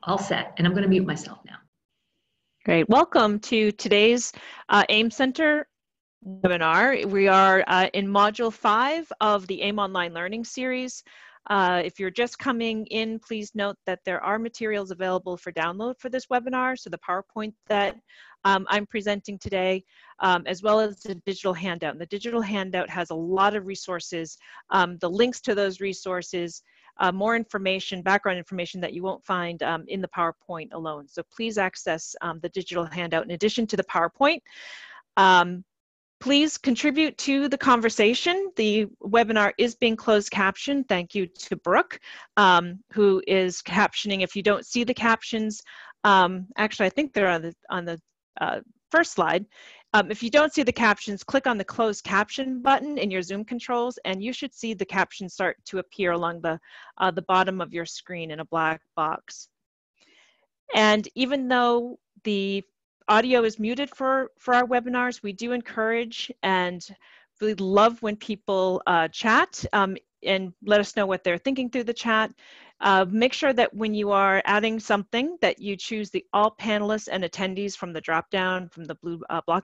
All set, and I'm going to mute myself now. Great. Welcome to today's AIM Center webinar. We are in Module 5 of the AIM Online Learning Series. If you're just coming in, please note that there are materials available for download for this webinar. So the PowerPoint that I'm presenting today, as well as the digital handout. And the digital handout has a lot of resources, the links to those resources, more information, background information that you won't find in the PowerPoint alone. So please access the digital handout in addition to the PowerPoint. Please contribute to the conversation. The webinar is being closed captioned. Thank you to Brooke, who is captioning. If you don't see the captions, actually I think they're on the first slide. If you don't see the captions, click on the closed caption button in your Zoom controls, and you should see the captions start to appear along the bottom of your screen in a black box. And even though the audio is muted for our webinars, we do encourage and really love when people chat and let us know what they're thinking through the chat. Make sure that when you are adding something that you choose the all panelists and attendees from the drop down, from the blue block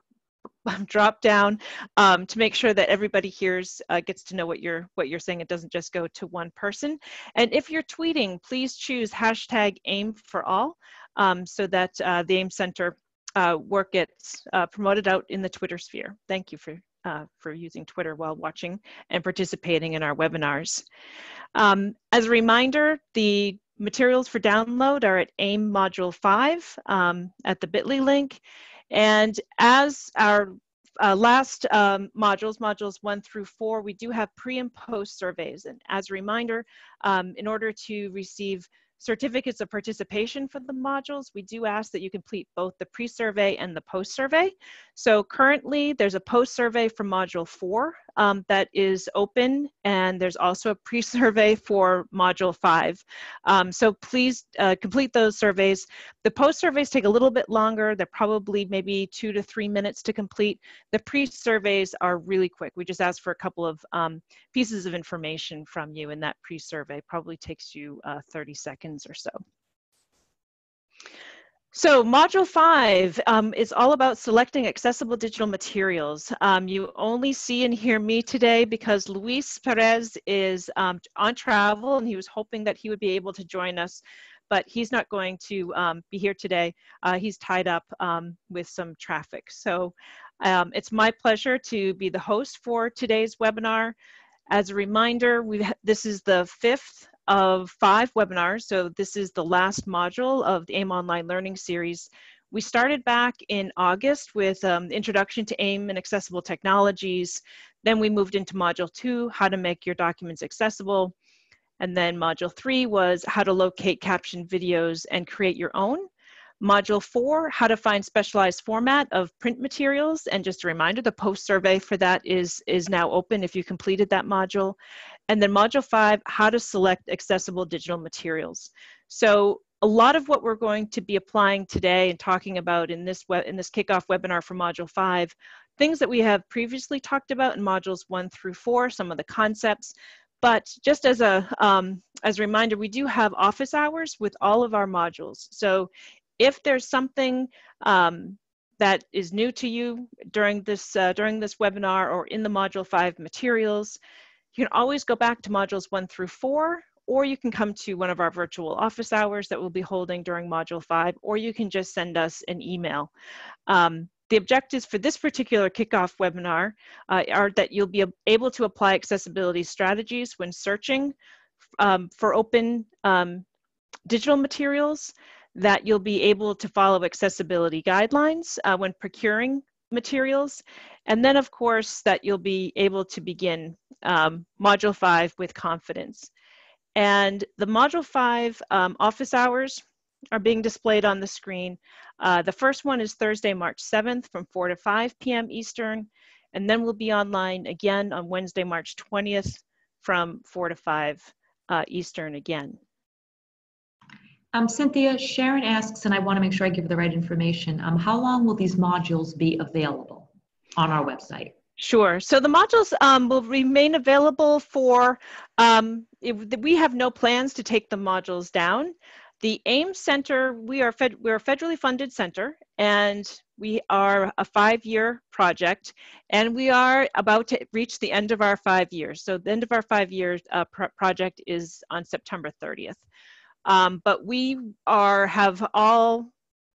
drop down, to make sure that everybody hears, gets to know what you're saying. It doesn't just go to one person. And if you're tweeting, please choose hashtag AIM for all, so that the AIM Center work gets promoted out in the Twitter sphere. Thank you for using Twitter while watching and participating in our webinars. As a reminder, the materials for download are at AIM Module 5 at the bit.ly link. And as our last modules 1 through 4, we do have pre and post surveys. And as a reminder, in order to receive certificates of participation for the modules, we do ask that you complete both the pre-survey and the post-survey. So currently there's a post-survey for Module 4 that is open, and there's also a pre-survey for Module 5. So please complete those surveys. The post-surveys take a little bit longer. They're probably maybe 2 to 3 minutes to complete. The pre-surveys are really quick. We just ask for a couple of pieces of information from you, and that pre-survey probably takes you 30 seconds or so. So Module 5 is all about selecting accessible digital materials. You only see and hear me today because Luis Perez is on travel, and he was hoping that he would be able to join us, but he's not going to be here today. He's tied up with some traffic. So it's my pleasure to be the host for today's webinar. As a reminder, this is the 5th of 5 webinars, so this is the last module of the AIM Online Learning Series. We started back in August with Introduction to AIM and Accessible Technologies. Then we moved into Module 2, How to Make Your Documents Accessible. And then Module 3 was How to Locate Captioned Videos and Create Your Own. Module 4, How to Find Specialized Format of Print Materials. And just a reminder, the post-survey for that is now open if you completed that module. And then Module 5, How to Select Accessible Digital Materials. So a lot of what we're going to be applying today and talking about in this kickoff webinar for Module 5, things that we have previously talked about in Modules 1 through 4, some of the concepts. But just as a reminder, we do have office hours with all of our modules. So if there's something that is new to you during this webinar or in the Module 5 materials, you can always go back to Modules 1 through 4, or you can come to one of our virtual office hours that we'll be holding during Module 5, or you can just send us an email. The objectives for this particular kickoff webinar are that you'll be able to apply accessibility strategies when searching for open digital materials, that you'll be able to follow accessibility guidelines when procuring materials, and then of course that you'll be able to begin Module 5 with confidence. And the Module 5 office hours are being displayed on the screen. The first one is Thursday, March 7th from 4 to 5 p.m. Eastern, and then we'll be online again on Wednesday, March 20th from 4 to 5 Eastern again. Cynthia, Sharon asks, and I want to make sure I give the right information, how long will these modules be available on our website? Sure. So the modules will remain available for, we have no plans to take the modules down. The AIM Center, we're a federally funded center, and we are a 5-year project, and we are about to reach the end of our 5 years. So the end of our 5 years project is on September 30th. But we have all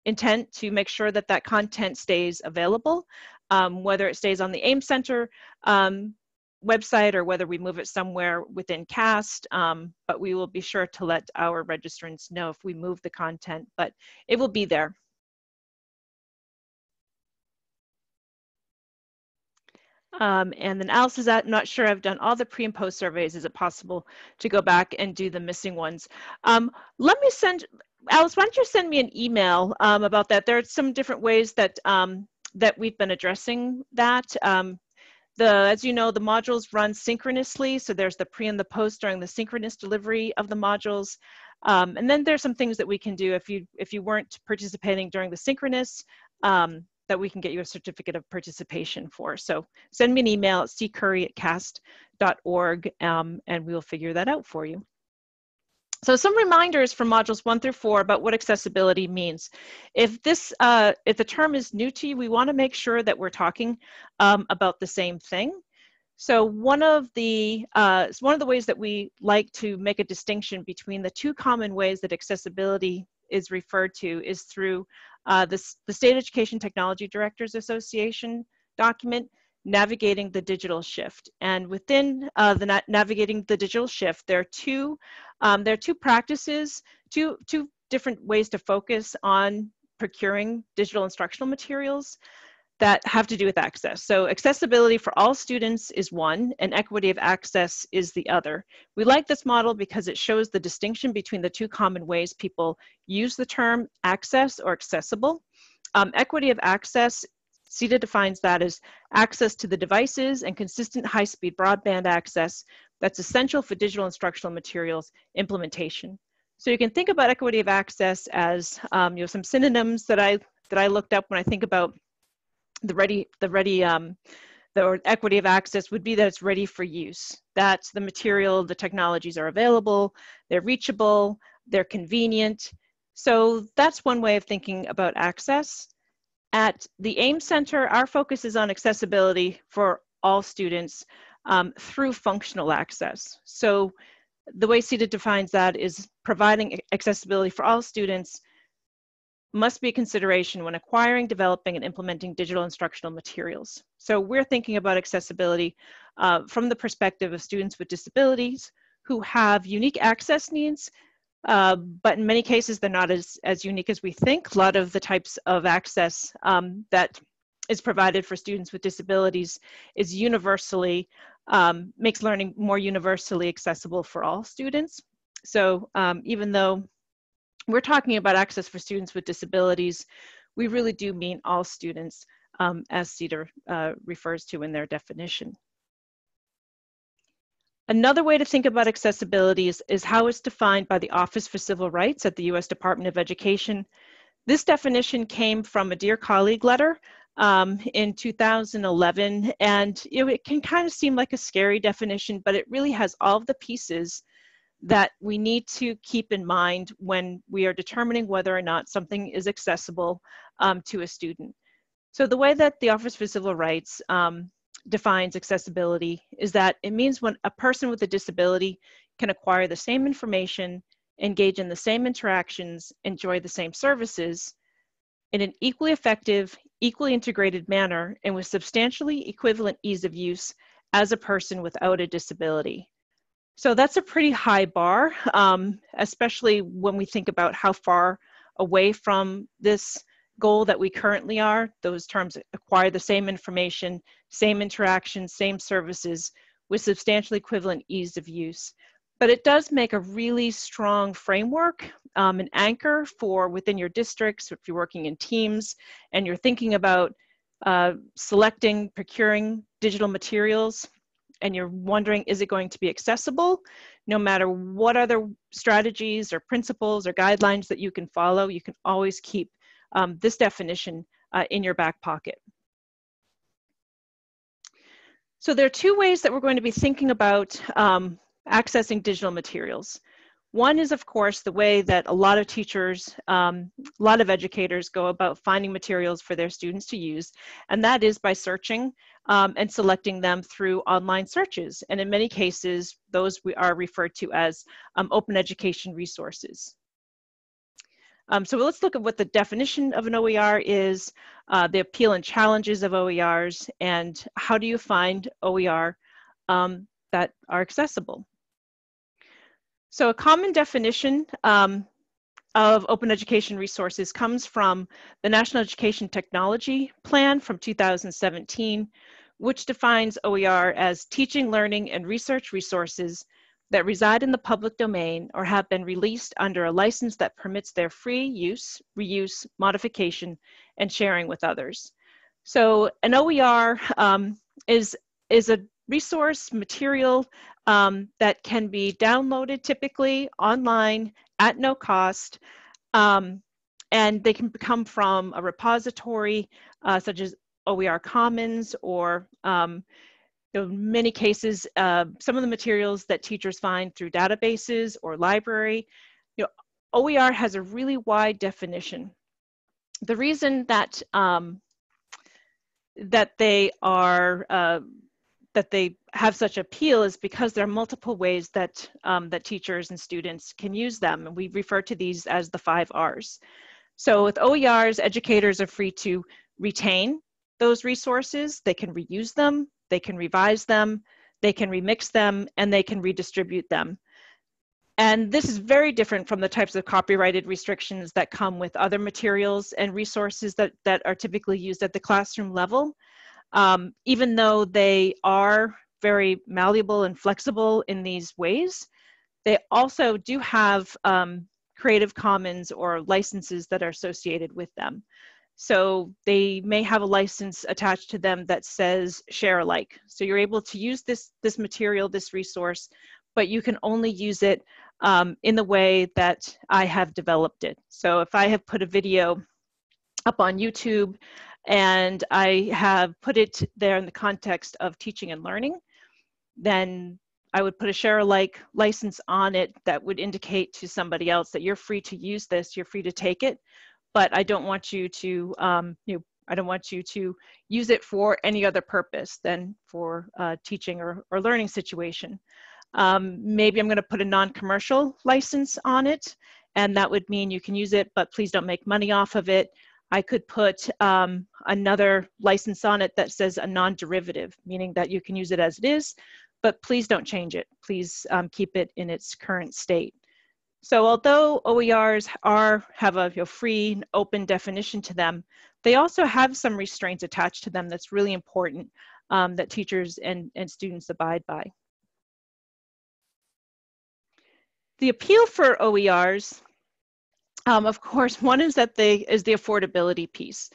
intent to make sure that that content stays available, whether it stays on the AIM Center website or whether we move it somewhere within CAST, but we will be sure to let our registrants know if we move the content, but it will be there. And then Alice is not sure I've done all the pre and post surveys. Is it possible to go back and do the missing ones? Let me send, Alice, why don't you send me an email about that? There are some different ways that, that we've been addressing that. As you know, the modules run synchronously, so there's the pre and the post during the synchronous delivery of the modules. And then there's some things that we can do if you weren't participating during the synchronous, that we can get you a certificate of participation for. So send me an email at ccurry@cast.org, and we will figure that out for you. So some reminders from modules 1 through 4 about what accessibility means. If the term is new to you, we want to make sure that we're talking about the same thing. So one of the ways that we like to make a distinction between the two common ways that accessibility is referred to is through the State Education Technology Directors Association document, Navigating the Digital Shift. And within the Navigating the Digital Shift, there are two practices, two different ways to focus on procuring digital instructional materials that have to do with access. So accessibility for all students is one, and equity of access is the other. We like this model because it shows the distinction between the two common ways people use the term access or accessible. Equity of access, CETA defines that as access to the devices and consistent high-speed broadband access that's essential for digital instructional materials implementation. So you can think about equity of access as some synonyms that I looked up when I think about the equity of access would be that it's ready for use, that the material, the technologies are available, they're reachable, they're convenient. So that's one way of thinking about access. At the AIM Center, our focus is on accessibility for all students through functional access. So the way CETA defines that is providing accessibility for all students must be a consideration when acquiring, developing, and implementing digital instructional materials. So we're thinking about accessibility from the perspective of students with disabilities who have unique access needs, but in many cases, they're not as unique as we think. A lot of the types of access that is provided for students with disabilities is universally, makes learning more universally accessible for all students. So even though we're talking about access for students with disabilities, we really do mean all students, as CETA refers to in their definition. Another way to think about accessibility is how it's defined by the Office for Civil Rights at the U.S. Department of Education. This definition came from a Dear Colleague letter in 2011, and it can kind of seem like a scary definition, but it really has all of the pieces that we need to keep in mind when we are determining whether or not something is accessible to a student. So the way that the Office for Civil Rights defines accessibility is that it means when a person with a disability can acquire the same information, engage in the same interactions, enjoy the same services in an equally effective, equally integrated manner, and with substantially equivalent ease of use as a person without a disability. So that's a pretty high bar, especially when we think about how far away from this goal that we currently are. Those terms acquire the same information, same interactions, same services with substantially equivalent ease of use. But it does make a really strong framework, an anchor for within your districts, if you're working in teams and you're thinking about selecting, procuring digital materials, and you're wondering, is it going to be accessible? No matter what other strategies or principles or guidelines that you can follow, you can always keep this definition in your back pocket. So there are two ways that we're going to be thinking about accessing digital materials. One is, of course, the way that a lot of teachers, a lot of educators go about finding materials for their students to use, and that is by searching and selecting them through online searches. And in many cases, those are referred to as open education resources. So let's look at what the definition of an OER is, the appeal and challenges of OERs, and how do you find OER that are accessible. So a common definition of open education resources comes from the National Education Technology Plan from 2017, which defines OER as teaching, learning, and research resources that reside in the public domain or have been released under a license that permits their free use, reuse, modification, and sharing with others. So an OER is a resource material that can be downloaded typically online at no cost, and they can come from a repository such as OER Commons, or in many cases, some of the materials that teachers find through databases or library. OER has a really wide definition. The reason that they have such appeal is because there are multiple ways that that teachers and students can use them, and we refer to these as the 5 R's. So with OERs, educators are free to retain those resources. They can reuse them, they can revise them, they can remix them, and they can redistribute them. And this is very different from the types of copyrighted restrictions that come with other materials and resources that are typically used at the classroom level. Even though they are very malleable and flexible in these ways, they also do have Creative Commons or licenses that are associated with them. So they may have a license attached to them that says share alike. So you're able to use this material, this resource, but you can only use it in the way that I have developed it. So if I have put a video up on YouTube and I have put it there in the context of teaching and learning, then I would put a share alike license on it that would indicate to somebody else that you're free to use this, you're free to take it, but I don't want you to I don't want you to use it for any other purpose than for teaching or learning situation. Maybe I'm going to put a non-commercial license on it, and that would mean you can use it, but please don't make money off of it. I could put another license on it that says a non-derivative, meaning that you can use it as it is, but please don't change it. Please keep it in its current state. So although OERs have a free and open definition to them, they also have some restraints attached to them that's really important that teachers and students abide by. The appeal for OERs, of course, one is that the affordability piece.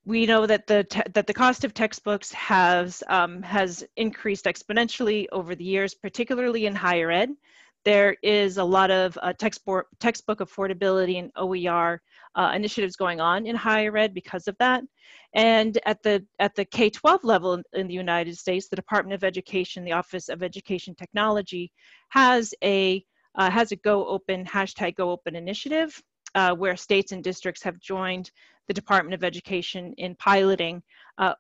We know that the cost of textbooks has increased exponentially over the years, particularly in higher ed. There is a lot of textbook affordability and OER initiatives going on in higher ed because of that. And at the K-12 level in the United States, the Department of Education, the Office of Education Technology, has a Go Open, #GoOpen initiative, where states and districts have joined the Department of Education in piloting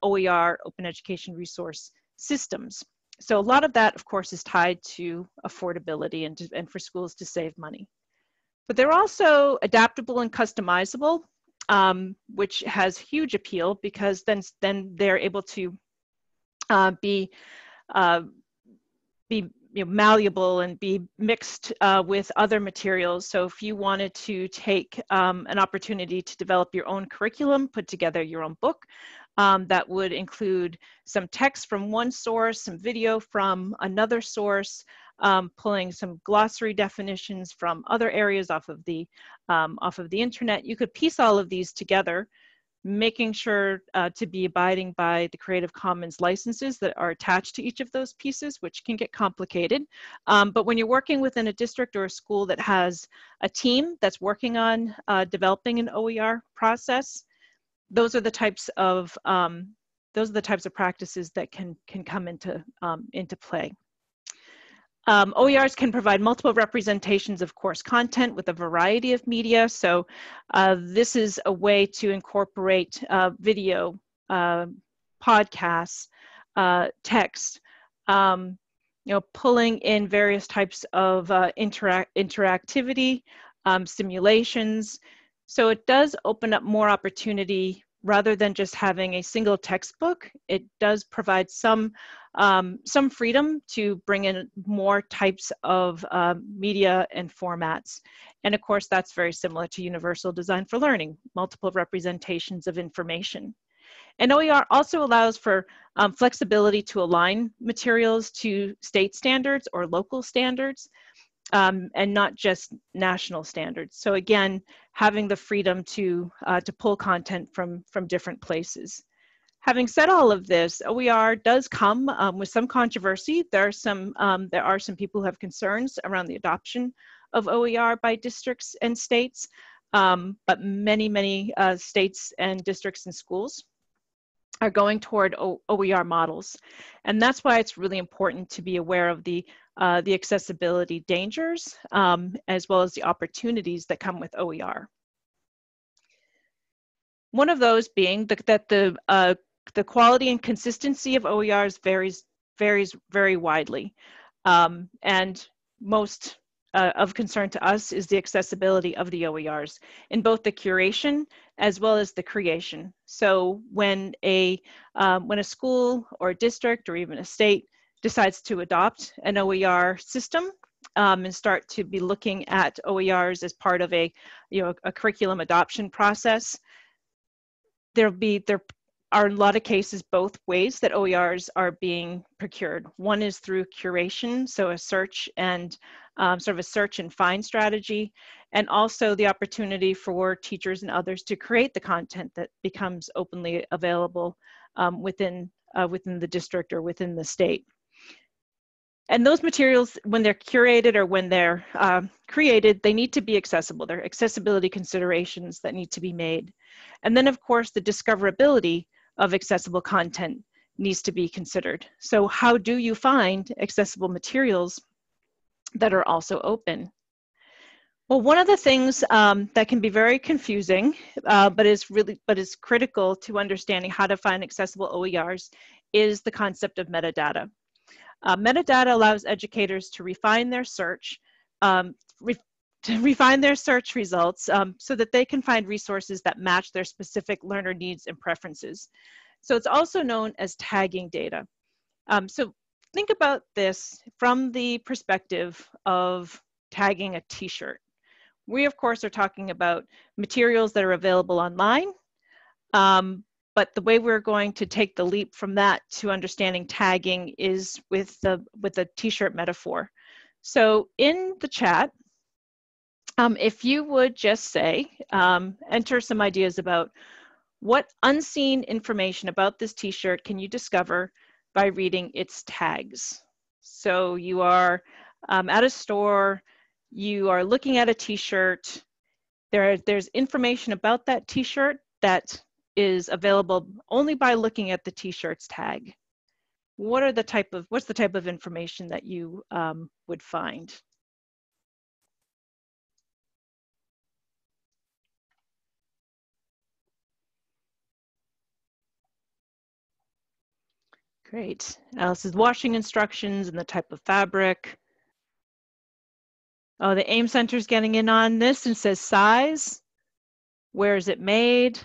OER, open education resource systems. So a lot of that, of course, is tied to affordability and for schools to save money. But they're also adaptable and customizable, which has huge appeal because then they're able to be malleable and be mixed with other materials. So if you wanted to take an opportunity to develop your own curriculum, put together your own book, that would include some text from one source, some video from another source, pulling some glossary definitions from other areas off of the internet. You could piece all of these together, making sure to be abiding by the Creative Commons licenses that are attached to each of those pieces, which can get complicated. But when you're working within a district or a school that has a team that's working on developing an OER process, those are the types of practices that can come into play. OERs can provide multiple representations of course content with a variety of media. So this is a way to incorporate video, podcasts, text, pulling in various types of interactivity, simulations. So it does open up more opportunity rather than just having a single textbook. It does provide some freedom to bring in more types of media and formats. And of course, that's very similar to Universal Design for Learning, multiple representations of information. And OER also allows for flexibility to align materials to state standards or local standards, and not just national standards. So again, having the freedom to pull content from different places. Having said all of this, OER does come with some controversy. There are some people who have concerns around the adoption of OER by districts and states, but many states and districts and schools are going toward OER models. And that's why it's really important to be aware of the accessibility dangers, as well as the opportunities that come with OER. One of those being that the quality and consistency of OERs varies very widely. And most of concern to us is the accessibility of the OERs in both the curation as well as the creation. So when a school or a district or even a state decides to adopt an OER system and start to be looking at OERs as part of a curriculum adoption process, there are in a lot of cases both ways that OERs are being procured. One is through curation, so a search and sort of a search and find strategy, and also the opportunity for teachers and others to create the content that becomes openly available within the district or within the state. And those materials, when they're curated or when they're created, they need to be accessible. There are accessibility considerations that need to be made. And then, of course, the discoverability of accessible content needs to be considered. So how do you find accessible materials that are also open? Well, one of the things that can be very confusing, but is critical to understanding how to find accessible OERs is the concept of metadata. Metadata allows educators to refine their search, results so that they can find resources that match their specific learner needs and preferences. So it's also known as tagging data. So think about this from the perspective of tagging a t-shirt. We, of course, are talking about materials that are available online, but the way we're going to take the leap from that to understanding tagging is with the t-shirt metaphor. So in the chat, if you would just say, enter some ideas about what unseen information about this t-shirt can you discover by reading its tags. So you are at a store, you are looking at a t-shirt, there's information about that t-shirt that is available only by looking at the t-shirt's tag. What's the type of information that you would find? Great. Alice's washing instructions and the type of fabric. Oh, the AIM Center's getting in on this and says size. Where is it made?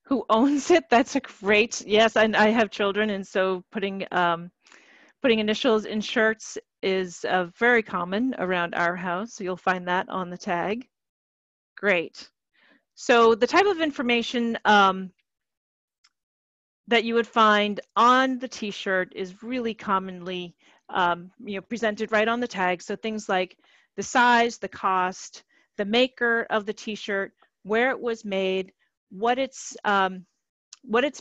Who owns it? That's a great, yes, I have children, and so putting initials in shirts is very common around our house, so you'll find that on the tag. Great. So the type of information that you would find on the t-shirt is really commonly presented right on the tag. So things like the size, the cost, the maker of the t-shirt, where it was made, what it's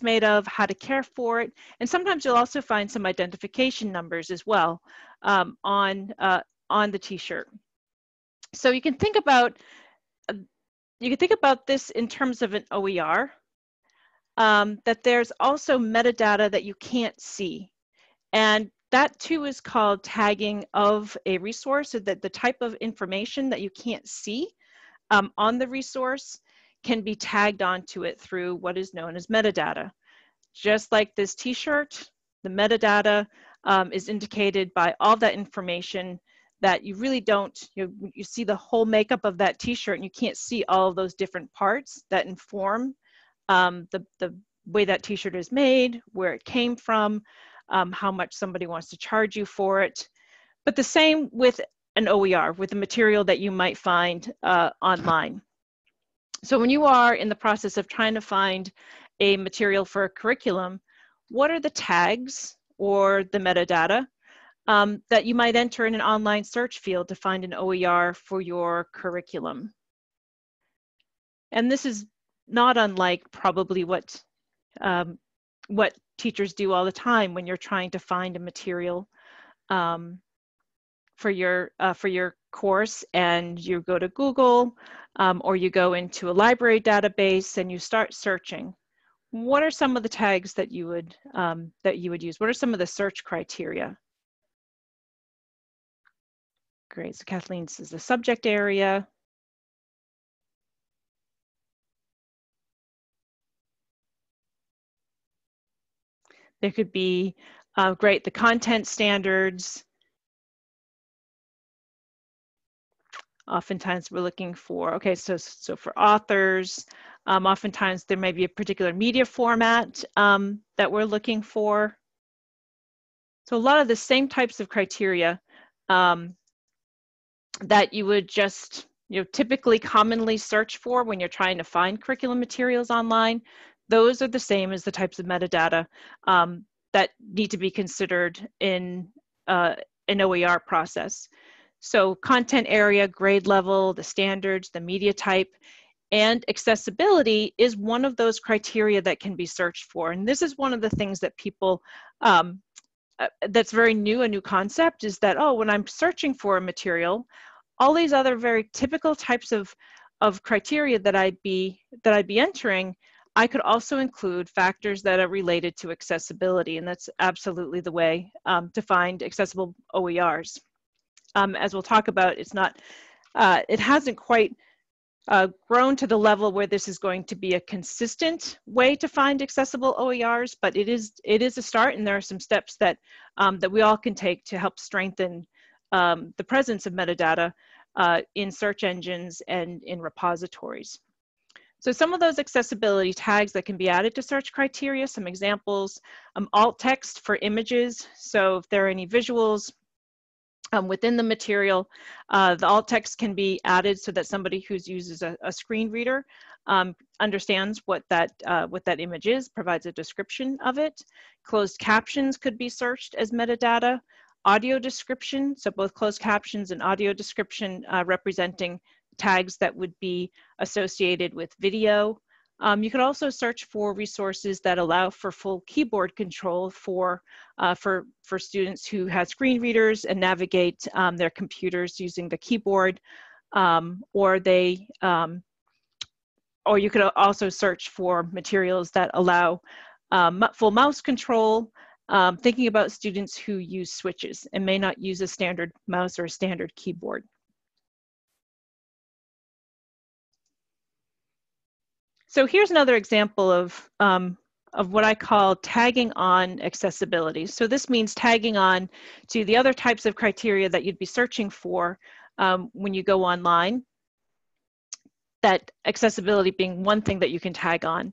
made of, how to care for it, and sometimes you'll also find some identification numbers as well on the t-shirt. So you can think about this in terms of an OER. That there's also metadata that you can't see, and that too is called tagging of a resource, so that the type of information that you can't see on the resource can be tagged onto it through what is known as metadata. Just like this t-shirt, the metadata is indicated by all that information that you really don't, you see the whole makeup of that t-shirt and you can't see all of those different parts that inform the way that t-shirt is made, where it came from, how much somebody wants to charge you for it. But the same with an OER, with the material that you might find online. So when you are in the process of trying to find a material for a curriculum, what are the tags or the metadata that you might enter in an online search field to find an OER for your curriculum? And this is not unlike probably what teachers do all the time when you're trying to find a material for your course, and you go to Google or you go into a library database and you start searching. What are some of the tags that you would use? What are some of the search criteria? Great. So Kathleen's is the subject area. There could be great, the content standards. Oftentimes we're looking for, okay, so for authors, oftentimes there may be a particular media format that we're looking for. So a lot of the same types of criteria that you would just, typically commonly search for when you're trying to find curriculum materials online, those are the same as the types of metadata that need to be considered in an OER process. So content area, grade level, the standards, the media type, and accessibility is one of those criteria that can be searched for. And this is one of the things that people, that's very new, a new concept, is that, oh, when I'm searching for a material, all these other very typical types of criteria that I'd be entering, I could also include factors that are related to accessibility. And that's absolutely the way to find accessible OERs. As we'll talk about, it's not, it hasn't quite grown to the level where this is going to be a consistent way to find accessible OERs, but it is a start, and there are some steps that that we all can take to help strengthen the presence of metadata in search engines and in repositories. So some of those accessibility tags that can be added to search criteria, some examples, alt text for images. So if there are any visuals within the material, the alt text can be added so that somebody who uses a screen reader understands what that image is, provides a description of it. Closed captions could be searched as metadata. Audio description, so both closed captions and audio description representing tags that would be associated with video. You could also search for resources that allow for full keyboard control for students who have screen readers and navigate their computers using the keyboard, or you could also search for materials that allow full mouse control, thinking about students who use switches and may not use a standard mouse or a standard keyboard. So here's another example of what I call tagging on accessibility. So this means tagging on to the other types of criteria that you'd be searching for when you go online, that accessibility being one thing that you can tag on.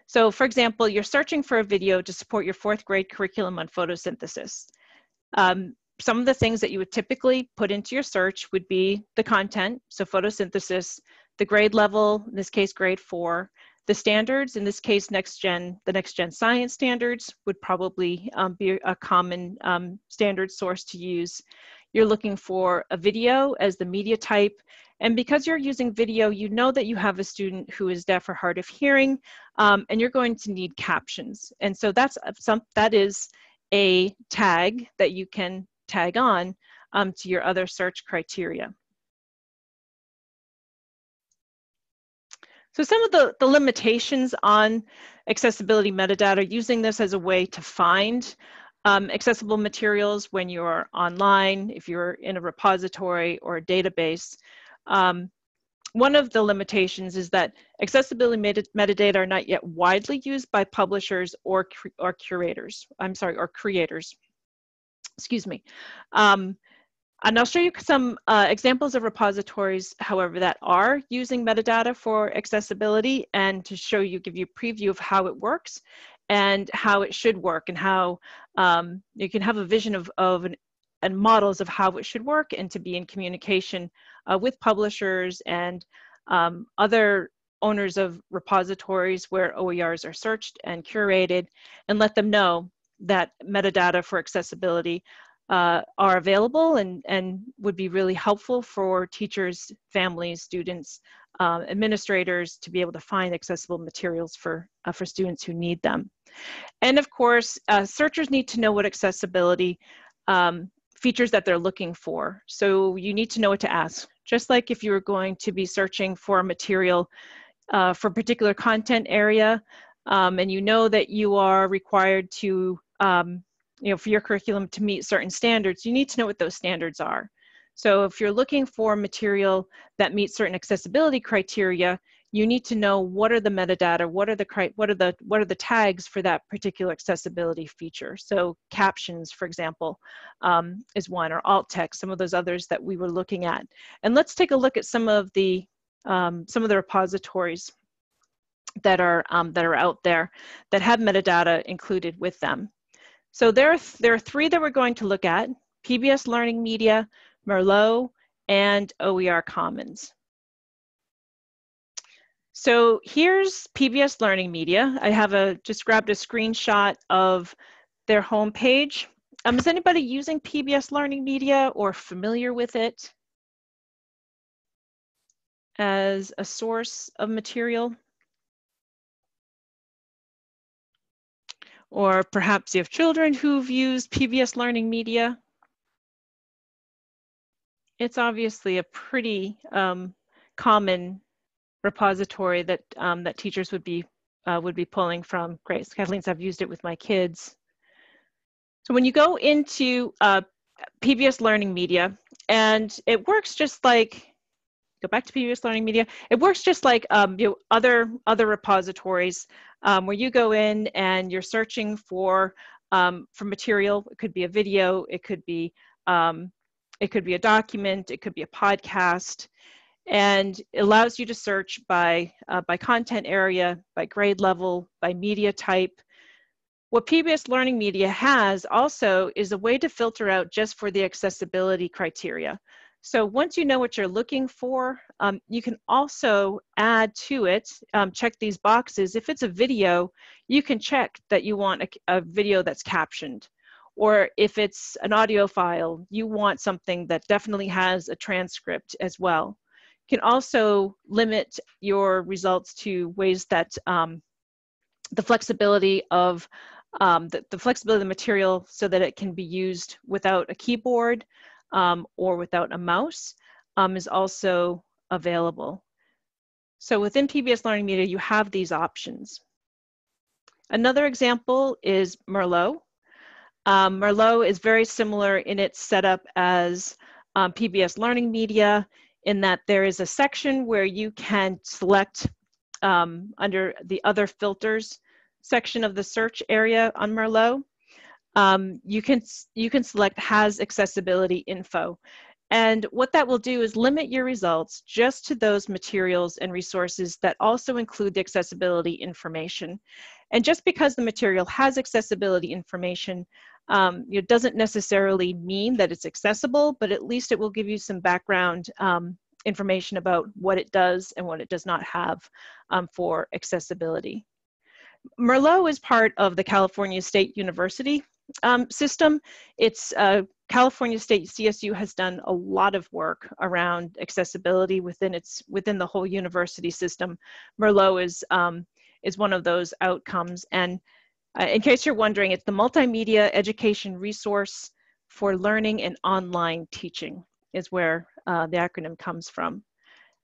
So for example, you're searching for a video to support your 4th grade curriculum on photosynthesis. Some of the things that you would typically put into your search would be the content, so photosynthesis, the grade level, in this case, grade 4, the standards, in this case, the next gen science standards would probably be a common standard source to use. You're looking for a video as the media type. And because you're using video, you know that you have a student who is deaf or hard of hearing, and you're going to need captions. And so that is a tag that you can tag on to your other search criteria. So some of the limitations on accessibility metadata, using this as a way to find accessible materials when you're online, if you're in a repository or a database. One of the limitations is that accessibility metadata are not yet widely used by publishers or curators. I'm sorry, or creators. Excuse me. And I'll show you some examples of repositories, however, that are using metadata for accessibility, and to show you, give you a preview of how it works and how it should work, and how you can have a vision and models of how it should work, and to be in communication with publishers and other owners of repositories where OERs are searched and curated, and let them know that metadata for accessibility are available and would be really helpful for teachers, families, students, administrators to be able to find accessible materials for students who need them. And of course, searchers need to know what accessibility features that they're looking for. So you need to know what to ask. Just like if you were going to be searching for a material for a particular content area, and you know that you are required to, for your curriculum to meet certain standards, you need to know what those standards are. So if you're looking for material that meets certain accessibility criteria, you need to know what are the metadata, what are the tags for that particular accessibility feature. So captions, for example, is one, or alt text, some of those others that we were looking at. And let's take a look at some of the repositories that are out there that have metadata included with them. So there are three that we're going to look at: PBS Learning Media, Merlot, and OER Commons. So here's PBS Learning Media. I have just grabbed a screenshot of their homepage. Is anybody using PBS Learning Media or familiar with it as a source of material? Or perhaps you have children who've used PBS Learning Media. It's obviously a pretty common repository that that teachers would be pulling from. Great, so Kathleen said, I've used it with my kids. So when you go into PBS Learning Media, and it works just like, go back to PBS Learning Media, it works just like other repositories where you go in and you're searching for material. It could be a video, it could be a document, it could be a podcast, and it allows you to search by content area, by grade level, by media type. What PBS Learning Media has also is a way to filter out just for the accessibility criteria. So once you know what you're looking for, you can also add to it, check these boxes. If it's a video, you can check that you want a video that's captioned. Or if it's an audio file, you want something that definitely has a transcript as well. You can also limit your results to ways that the flexibility of the material, so that it can be used without a keyboard or without a mouse, is also available. So within PBS Learning Media, you have these options. Another example is Merlot. Merlot is very similar in its setup as PBS Learning Media, in that there is a section where you can select under the other filters section of the search area on Merlot. You can select has accessibility info. And what that will do is limit your results just to those materials and resources that also include the accessibility information. And just because the material has accessibility information, it doesn't necessarily mean that it's accessible, but at least it will give you some background information about what it does and what it does not have for accessibility. Merlot is part of the California State University system. It's California State CSU has done a lot of work around accessibility within the whole university system. Merlot is one of those outcomes. And in case you're wondering, it's the multimedia education resource for learning and online teaching is where the acronym comes from.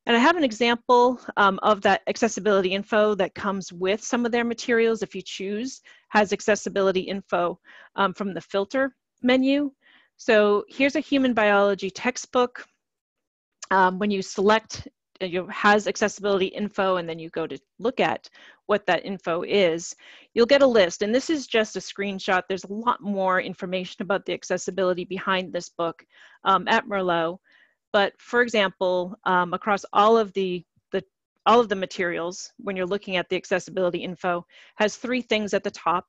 And I have an example of that accessibility info that comes with some of their materials, if you choose, has accessibility info from the filter menu. So here's a human biology textbook. When you select, it has accessibility info, and then you go to look at what that info is, you'll get a list. And this is just a screenshot. There's a lot more information about the accessibility behind this book at Merlot. But for example, across all of the materials, when you're looking at the accessibility info, has 3 things at the top: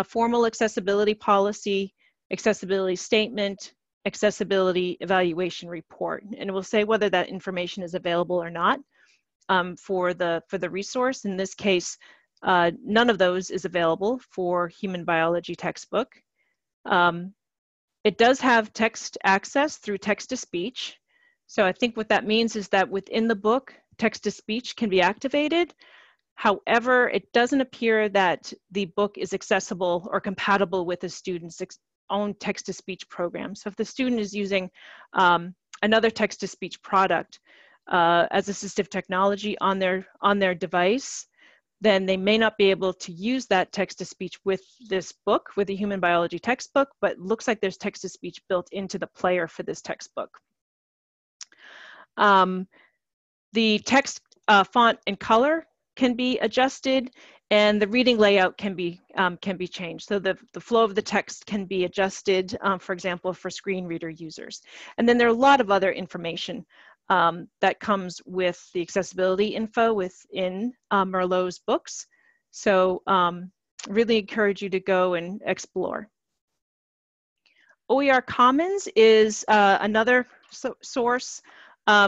formal accessibility policy, accessibility statement, accessibility evaluation report. And it will say whether that information is available or not for the resource. In this case, none of those is available for human biology textbook. It does have text access through text-to-speech. So I think what that means is that within the book, text-to-speech can be activated. However, it doesn't appear that the book is accessible or compatible with a student's own text-to-speech program. So if the student is using another text-to-speech product as assistive technology on their device, then they may not be able to use that text-to-speech with this book, with the human biology textbook, but it looks like there's text-to-speech built into the player for this textbook. The text font and color can be adjusted, and the reading layout can be changed. So the flow of the text can be adjusted, for example, for screen reader users. And then there are a lot of other information that comes with the accessibility info within Merlot's books. So really encourage you to go and explore. OER Commons is another source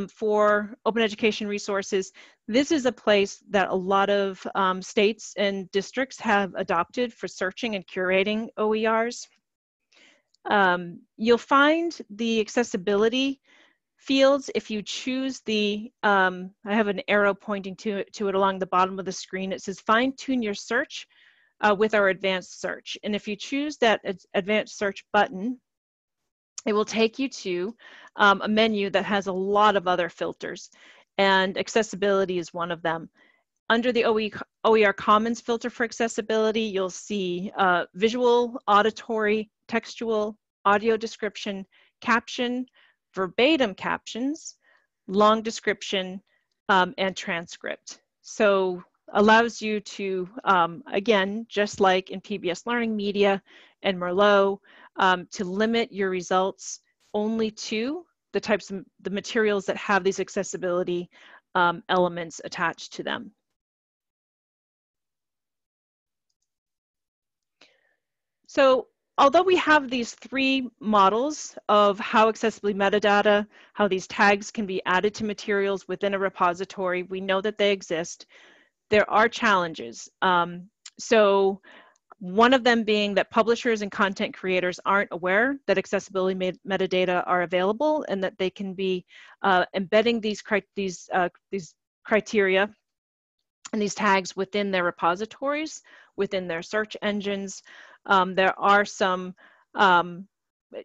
for open education resources. This is a place that a lot of states and districts have adopted for searching and curating OERs. You'll find the accessibility fields if you choose the, I have an arrow pointing to it along the bottom of the screen. It says fine-tune your search with our advanced search. And if you choose that advanced search button, it will take you to a menu that has a lot of other filters, and accessibility is one of them. Under the OER Commons filter for accessibility, you'll see visual, auditory, textual, audio description, caption, verbatim captions, long description, and transcript. So allows you to, again, just like in PBS Learning Media and Merlot, to limit your results only to the types of the materials that have these accessibility elements attached to them. So although we have these 3 models of how accessibility metadata, how these tags can be added to materials within a repository, we know that they exist. There are challenges. So one of them being that publishers and content creators aren't aware that accessibility metadata are available, and that they can be embedding these criteria and these tags within their repositories, within their search engines. There are some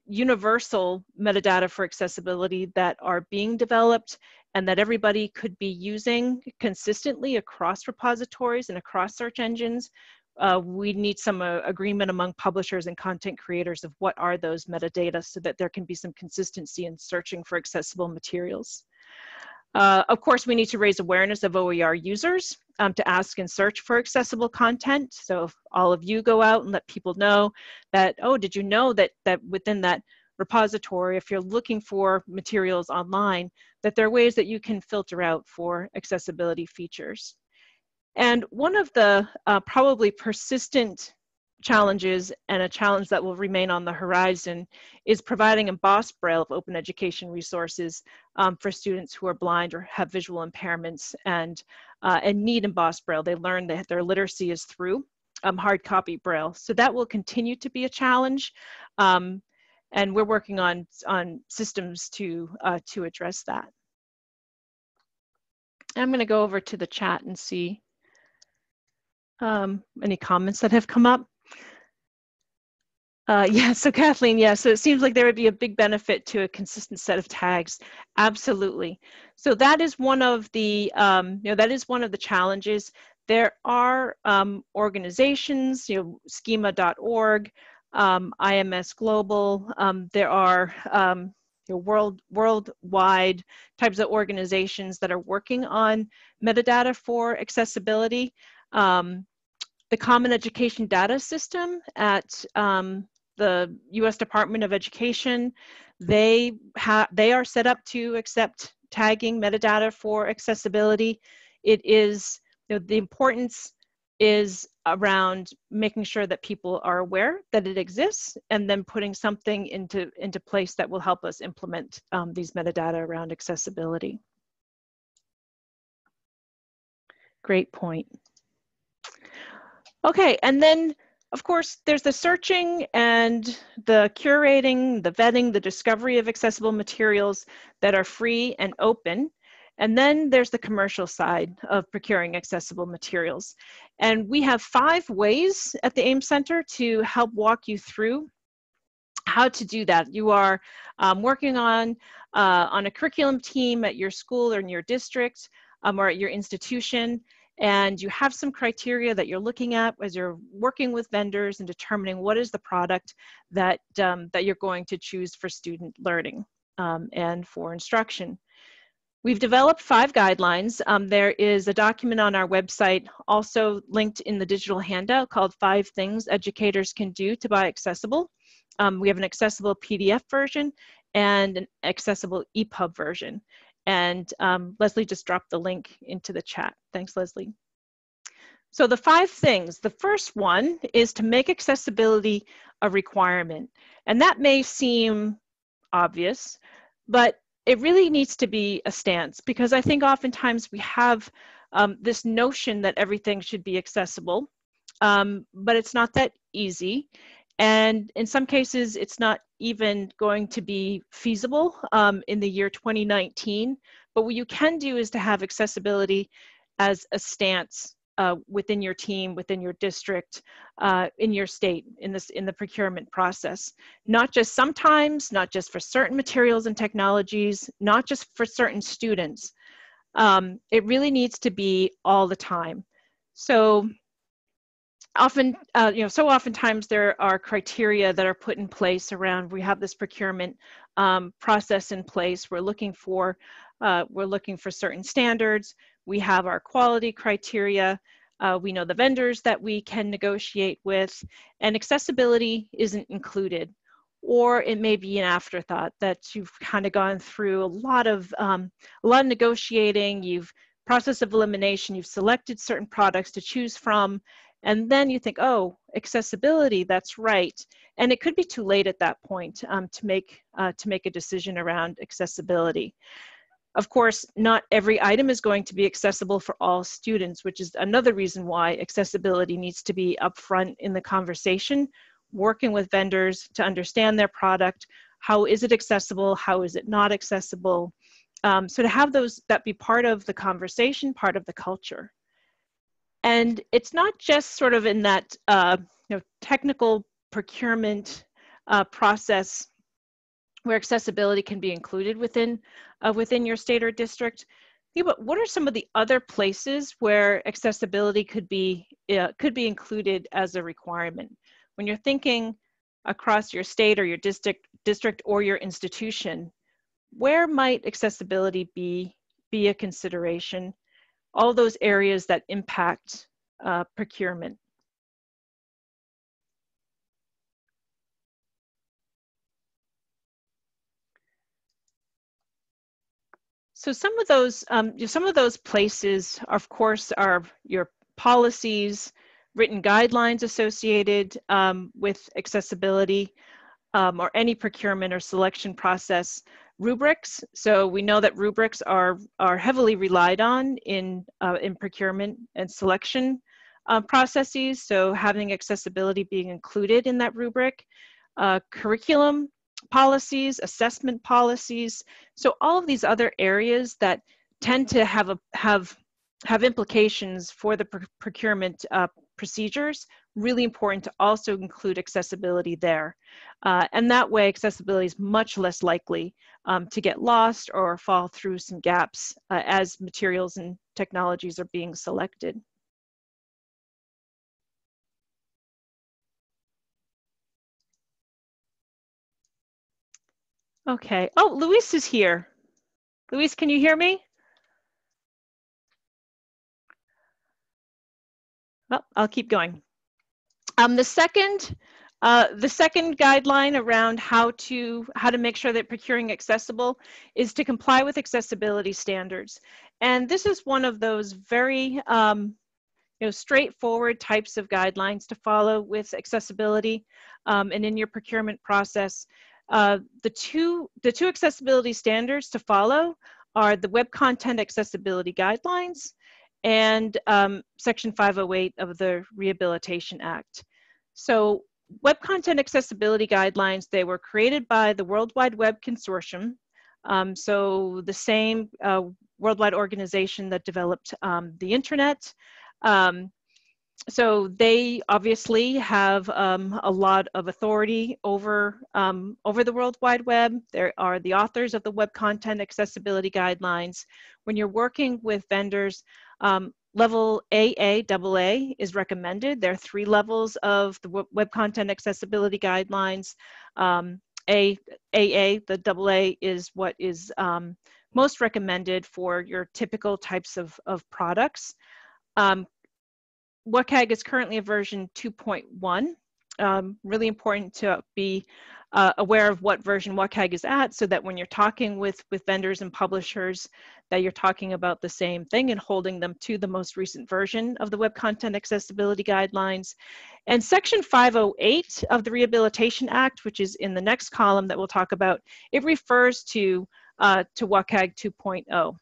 universal metadata for accessibility that are being developed and that everybody could be using consistently across repositories and across search engines. We need some agreement among publishers and content creators of what are those metadata, so that there can be some consistency in searching for accessible materials. Of course, we need to raise awareness of OER users to ask and search for accessible content. So if all of you go out and let people know that, oh, did you know that within that repository, if you're looking for materials online, that there are ways that you can filter out for accessibility features. And one of the probably persistent challenges, and a challenge that will remain on the horizon, is providing embossed braille of open education resources for students who are blind or have visual impairments and need embossed braille. They learn that their literacy is through hard copy braille. So that will continue to be a challenge, and we're working on systems to address that. I'm going to go over to the chat and see any comments that have come up. Yeah, so Kathleen, yeah, so it seems like there would be a big benefit to a consistent set of tags. Absolutely. So that is one of the, that is one of the challenges. There are organizations, schema.org, IMS Global. There are worldwide types of organizations that are working on metadata for accessibility. The Common Education Data System at the U.S. Department of Education, they are set up to accept tagging metadata for accessibility. It is, the importance is around making sure that people are aware that it exists, and then putting something into place that will help us implement these metadata around accessibility. Great point. Okay, and then of course there's the searching and the curating, the vetting, the discovery of accessible materials that are free and open. And then there's the commercial side of procuring accessible materials. And we have 5 ways at the AIM Center to help walk you through how to do that. You are working on a curriculum team at your school or in your district or at your institution, and you have some criteria that you're looking at as you're working with vendors and determining what is the product that, that you're going to choose for student learning and for instruction. We've developed 5 guidelines. There is a document on our website, also linked in the digital handout, called 5 Things Educators Can Do to Buy Accessible. We have an accessible PDF version and an accessible EPUB version. And Leslie just dropped the link into the chat. Thanks, Leslie. So the 5 things, the first one is to make accessibility a requirement. And that may seem obvious, but it really needs to be a stance, because I think oftentimes we have this notion that everything should be accessible, but it's not that easy. And in some cases, it's not even going to be feasible in the year 2019. But what you can do is to have accessibility as a stance within your team, within your district, in your state, in the procurement process. Not just sometimes, not just for certain materials and technologies, not just for certain students. It really needs to be all the time. So often, so oftentimes there are criteria that are put in place around, we have this procurement process in place. We're looking for certain standards. We have our quality criteria. We know the vendors that we can negotiate with, and accessibility isn't included. Or it may be an afterthought that you've kind of gone through a lot of negotiating, you've process of elimination, you've selected certain products to choose from, and then you think, oh, accessibility, that's right. And it could be too late at that point to make a decision around accessibility. Of course, not every item is going to be accessible for all students, which is another reason why accessibility needs to be upfront in the conversation, working with vendors to understand their product. How is it accessible? How is it not accessible? So to have that be part of the conversation, part of the culture. And it's not just sort of in that technical procurement process where accessibility can be included within your state or district. Think about what are some of the other places where accessibility could be included as a requirement. When you're thinking across your state or your district or your institution, where might accessibility be a consideration? All those areas that impact procurement. So some of those places, of course, are your policies, written guidelines associated with accessibility, or any procurement or selection process. Rubrics, so we know that rubrics are heavily relied on in procurement and selection processes, so having accessibility being included in that rubric. Curriculum policies, assessment policies, so all of these other areas that tend to have implications for the procurement procedures, really important to also include accessibility there. And that way, accessibility is much less likely to get lost or fall through some gaps as materials and technologies are being selected. Okay. Oh, Luis is here. Luis, can you hear me? Well, I'll keep going. The second guideline around how to make sure that procuring accessible is to comply with accessibility standards. And this is one of those very straightforward types of guidelines to follow with accessibility. And in your procurement process, the two accessibility standards to follow are the Web Content Accessibility Guidelines and Section 508 of the Rehabilitation Act. So Web Content Accessibility Guidelines, they were created by the World Wide Web Consortium. So the same worldwide organization that developed the internet. So they obviously have a lot of authority over the World Wide Web. They are the authors of the Web Content Accessibility Guidelines. When you're working with vendors, level AA is recommended. There are 3 levels of the Web Content Accessibility Guidelines. AA, the AA, is what is most recommended for your typical types of products. WCAG is currently a version 2.1. Really important to be aware of what version WCAG is at, so that when you're talking with vendors and publishers, that you're talking about the same thing and holding them to the most recent version of the Web Content Accessibility Guidelines. And Section 508 of the Rehabilitation Act, which is in the next column that we'll talk about, it refers to WCAG 2.0.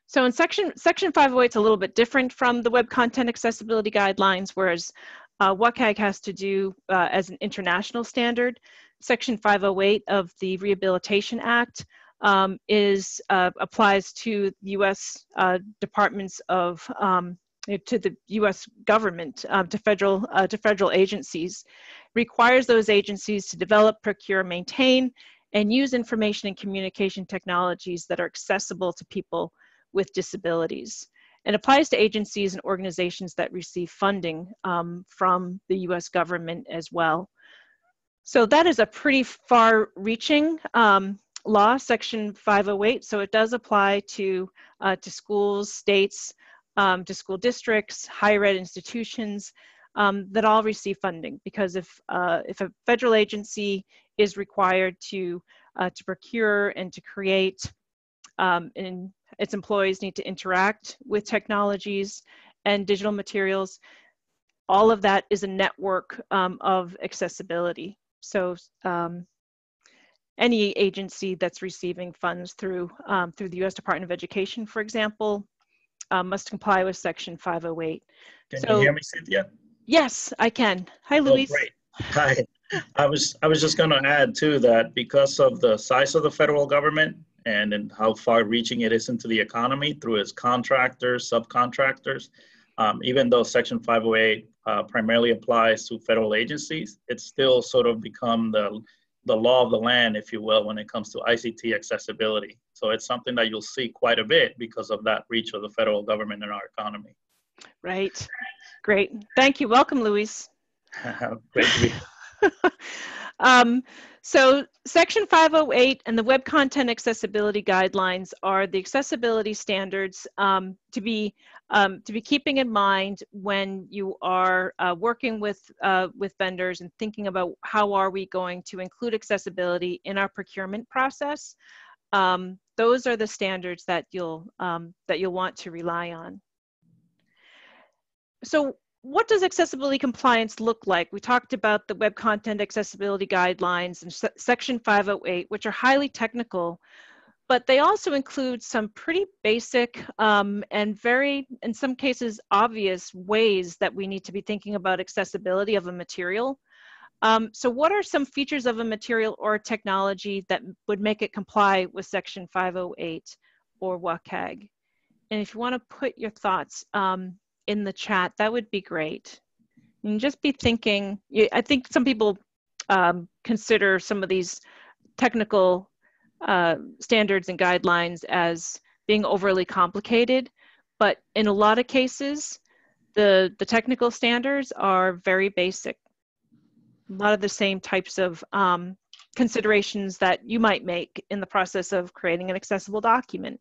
So in Section 508, it's a little bit different from the Web Content Accessibility Guidelines, whereas WCAG has to do as an international standard. Section 508 of the Rehabilitation Act applies to U.S. departments of, to the U.S. government, to federal agencies, requires those agencies to develop, procure, maintain, and use information and communication technologies that are accessible to people with disabilities, and applies to agencies and organizations that receive funding from the US government as well. So that is a pretty far-reaching law, Section 508. So it does apply to schools, states, to school districts, higher ed institutions that all receive funding. Because if a federal agency is required to procure and to create and its employees need to interact with technologies and digital materials, all of that is a network of accessibility. So any agency that's receiving funds through the U.S. Department of Education, for example, must comply with Section 508. Can you hear me, Cynthia? Yes, I can. Hi, Luis. Oh, great. Hi. I was just going to add too that because of the size of the federal government and how far-reaching it is into the economy through its contractors, subcontractors, even though Section 508 primarily applies to federal agencies, it's still sort of become the law of the land, if you will, when it comes to ICT accessibility. So it's something that you'll see quite a bit because of that reach of the federal government in our economy. Right. Great. Thank you. Welcome, Luis. Great to be So Section 508 and the Web Content Accessibility Guidelines are the accessibility standards to be keeping in mind when you are working with vendors and thinking about how are we going to include accessibility in our procurement process. Those are the standards that you'll want to rely on. So what does accessibility compliance look like? We talked about the Web Content Accessibility Guidelines and Section 508, which are highly technical, but they also include some pretty basic and very, in some cases, obvious ways that we need to be thinking about accessibility of a material. So what are some features of a material or technology that would make it comply with Section 508 or WCAG? And if you want to put your thoughts in the chat, that would be great. And just be thinking, I think some people consider some of these technical standards and guidelines as being overly complicated, but in a lot of cases, the technical standards are very basic. A lot of the same types of considerations that you might make in the process of creating an accessible document.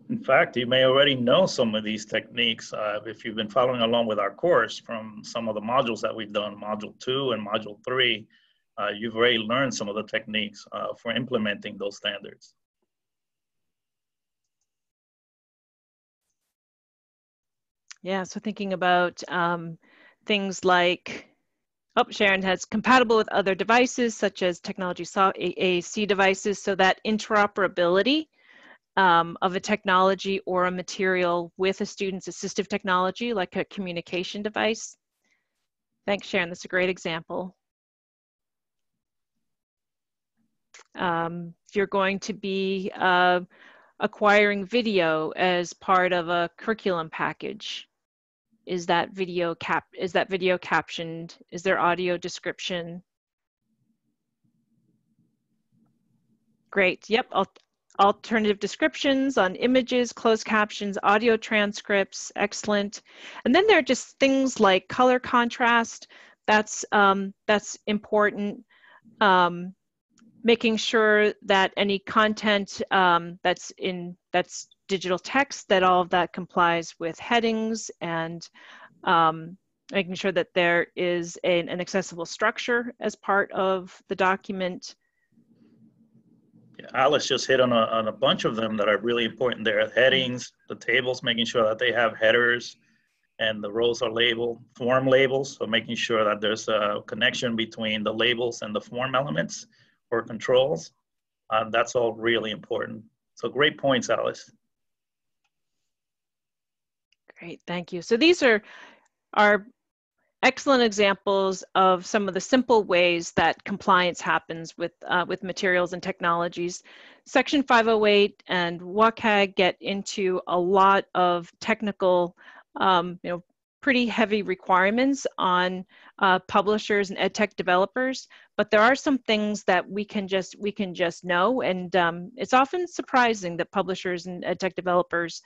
In fact, you may already know some of these techniques if you've been following along with our course from some of the modules that we've done, Module 2 and Module 3. You've already learned some of the techniques for implementing those standards. Yeah, so thinking about things like, oh, Sharon has compatible with other devices such as technology AAC devices, so that interoperability of a technology or a material with a student's assistive technology, like a communication device. Thanks, Sharon. That's a great example. If you're going to be acquiring video as part of a curriculum package, is that video captioned? Is there audio description? Great. Yep. Alternative descriptions on images, closed captions, audio transcripts, excellent. And then there are just things like color contrast. That's important. Making sure that any content that's digital text, that all of that complies with headings, and making sure that there is an accessible structure as part of the document. Alice just hit on a bunch of them that are really important there. Headings, the tables, making sure that they have headers and the rows are labeled, form labels, so making sure that there's a connection between the labels and the form elements or controls. That's all really important. So great points, Alice. Great, thank you. So these are excellent examples of some of the simple ways that compliance happens with materials and technologies. Section 508 and WCAG get into a lot of technical, pretty heavy requirements on publishers and EdTech developers, but there are some things that we can just know, and it's often surprising that publishers and EdTech developers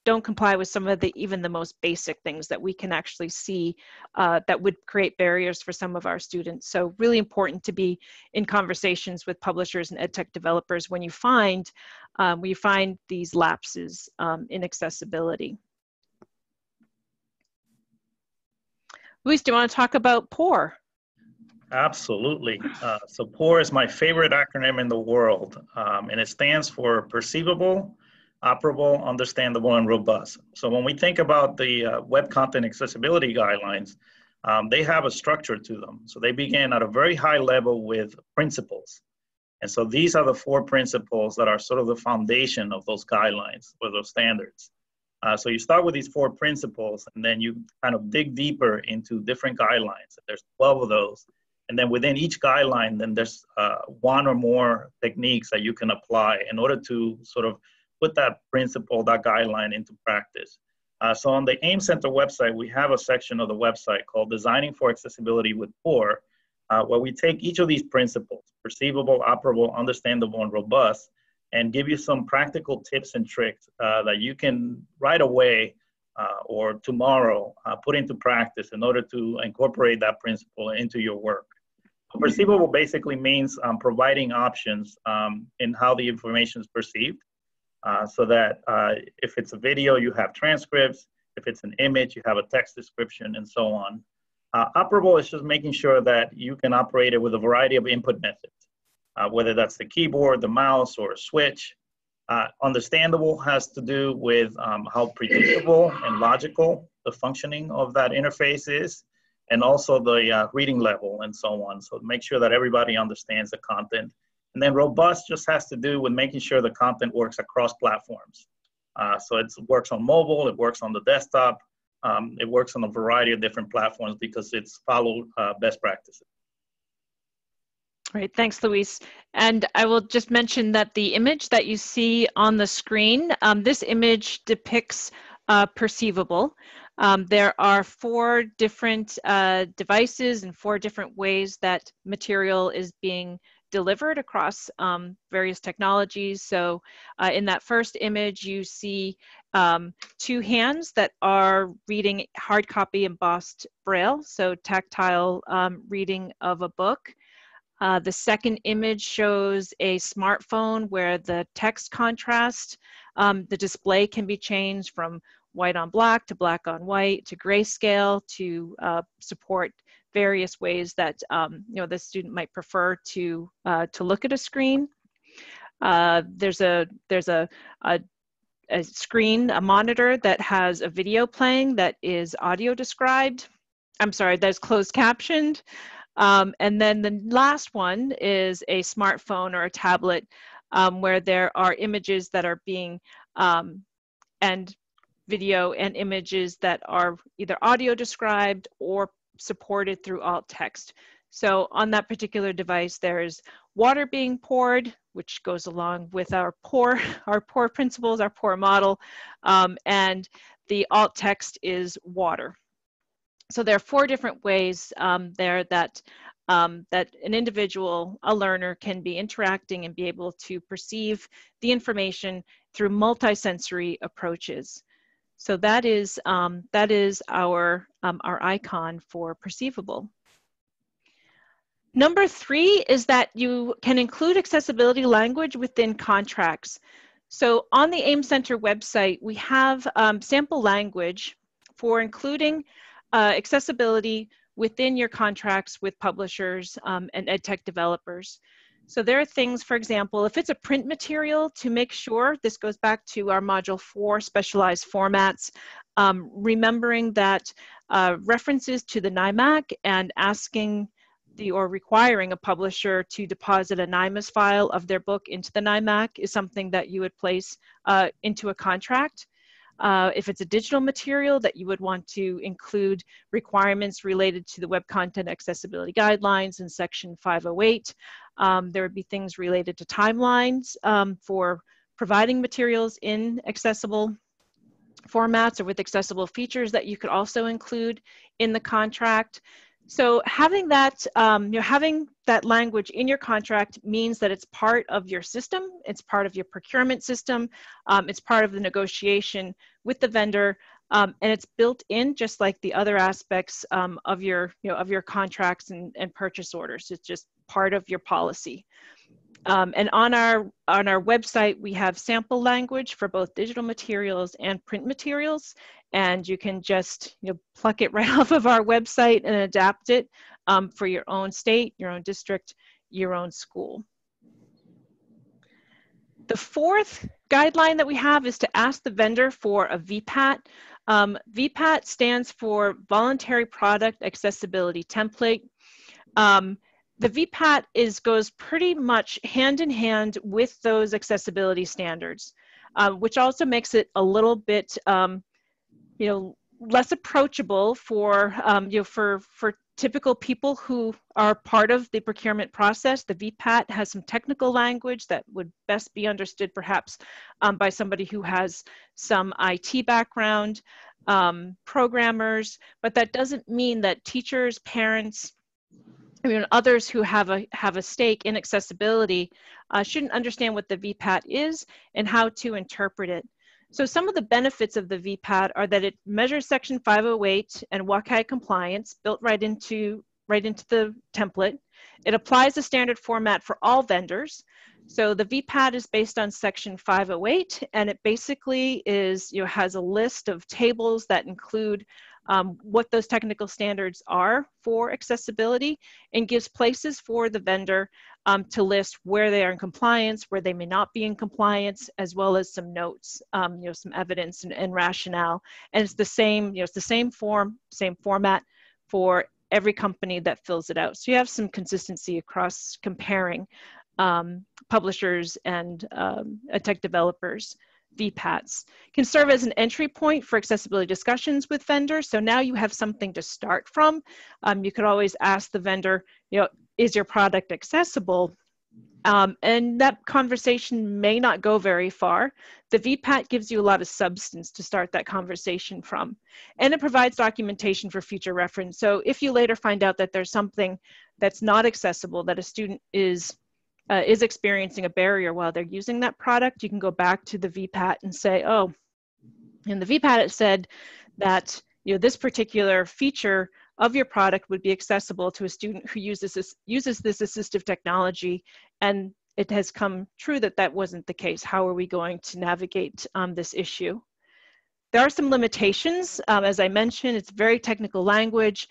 don't comply with some of even the most basic things that we can actually see that would create barriers for some of our students. So really important to be in conversations with publishers and EdTech developers when you find these lapses in accessibility. Luis, do you want to talk about POUR? Absolutely. So POUR is my favorite acronym in the world, and it stands for Perceivable, Operable, Understandable, and Robust. So when we think about the Web Content Accessibility Guidelines, they have a structure to them. So they begin at a very high level with principles. And so these are the 4 principles that are sort of the foundation of those guidelines or those standards. So you start with these 4 principles, and then you kind of dig deeper into different guidelines. There's 12 of those. And then within each guideline, then there's 1 or more techniques that you can apply in order to sort of put that principle, that guideline into practice. So on the AIM Center website, we have a section of the website called Designing for Accessibility with POUR, where we take each of these principles, perceivable, operable, understandable, and robust, and give you some practical tips and tricks that you can right away or tomorrow put into practice in order to incorporate that principle into your work. Perceivable basically means providing options in how the information is perceived, so that if it's a video, you have transcripts. If it's an image, you have a text description, and so on. Operable is just making sure that you can operate it with a variety of input methods, whether that's the keyboard, the mouse, or a switch. Understandable has to do with how predictable and logical the functioning of that interface is, and also the reading level and so on. So make sure that everybody understands the content. And then robust just has to do with making sure the content works across platforms. So it works on mobile, it works on the desktop, it works on a variety of different platforms because it's followed best practices. Right, thanks, Luis. And I will just mention that the image that you see on the screen, this image depicts Perceivable. There are 4 different devices and 4 different ways that material is being delivered across various technologies. So in that first image, you see 2 hands that are reading hard copy embossed Braille, so tactile reading of a book. The second image shows a smartphone where the text contrast, the display can be changed from white on black to black on white to grayscale to support various ways that the student might prefer to look at a screen. There's a screen, a monitor that has a video playing that is audio described. I'm sorry, that is closed captioned. And then the last one is a smartphone or a tablet where there are images that are being, and video and images that are either audio described or supported through alt text. So on that particular device, there is water being poured, which goes along with our pour principles, our pour model, and the alt text is water. So there are 4 different ways there that an individual, a learner, can be interacting and be able to perceive the information through multisensory approaches. So that is our icon for Perceivable. Number 3 is that you can include accessibility language within contracts. So on the AIM Center website, we have sample language for including accessibility within your contracts with publishers and EdTech developers. So there are things, for example, if it's a print material, to make sure, this goes back to our Module 4 specialized formats, remembering that references to the NIMAC and asking or requiring a publisher to deposit a NIMAS file of their book into the NIMAC is something that you would place into a contract. If it's a digital material, that you would want to include requirements related to the Web Content Accessibility Guidelines in Section 508. There would be things related to timelines for providing materials in accessible formats or with accessible features that you could also include in the contract. So having that, having that language in your contract means that it's part of your system, it's part of your procurement system, it's part of the negotiation with the vendor, and it's built in just like the other aspects of your contracts and purchase orders. It's just part of your policy. And on our website, we have sample language for both digital materials and print materials, and you can just pluck it right off of our website and adapt it for your own state, your own district, your own school. The 4th guideline that we have is to ask the vendor for a VPAT. VPAT stands for Voluntary Product Accessibility Template. The VPAT goes pretty much hand in hand with those accessibility standards, which also makes it a little bit, less approachable for, for typical people who are part of the procurement process. The VPAT has some technical language that would best be understood perhaps by somebody who has some IT background, programmers, but that doesn't mean that teachers, parents, others who have a stake in accessibility shouldn't understand what the VPAT is and how to interpret it. So some of the benefits of the VPAT are that it measures Section 508 and WCAG compliance built right into the template. It applies a standard format for all vendors. So the VPAT is based on Section 508, and it basically has a list of tables that include what those technical standards are for accessibility, and gives places for the vendor to list where they are in compliance, where they may not be in compliance, as well as some notes, some evidence and rationale. And it's the same, it's the same format for every company that fills it out. So you have some consistency across comparing publishers and tech developers. VPATs can serve as an entry point for accessibility discussions with vendors. So now you have something to start from. You could always ask the vendor, is your product accessible? And that conversation may not go very far. The VPAT gives you a lot of substance to start that conversation from. And it provides documentation for future reference. So if you later find out that there's something that's not accessible, that a student is experiencing a barrier while they're using that product, you can go back to the VPAT and say, oh, in the VPAT it said that this particular feature of your product would be accessible to a student who uses this assistive technology, and it has come true that that wasn't the case. How are we going to navigate this issue? There are some limitations. As I mentioned, it's very technical language.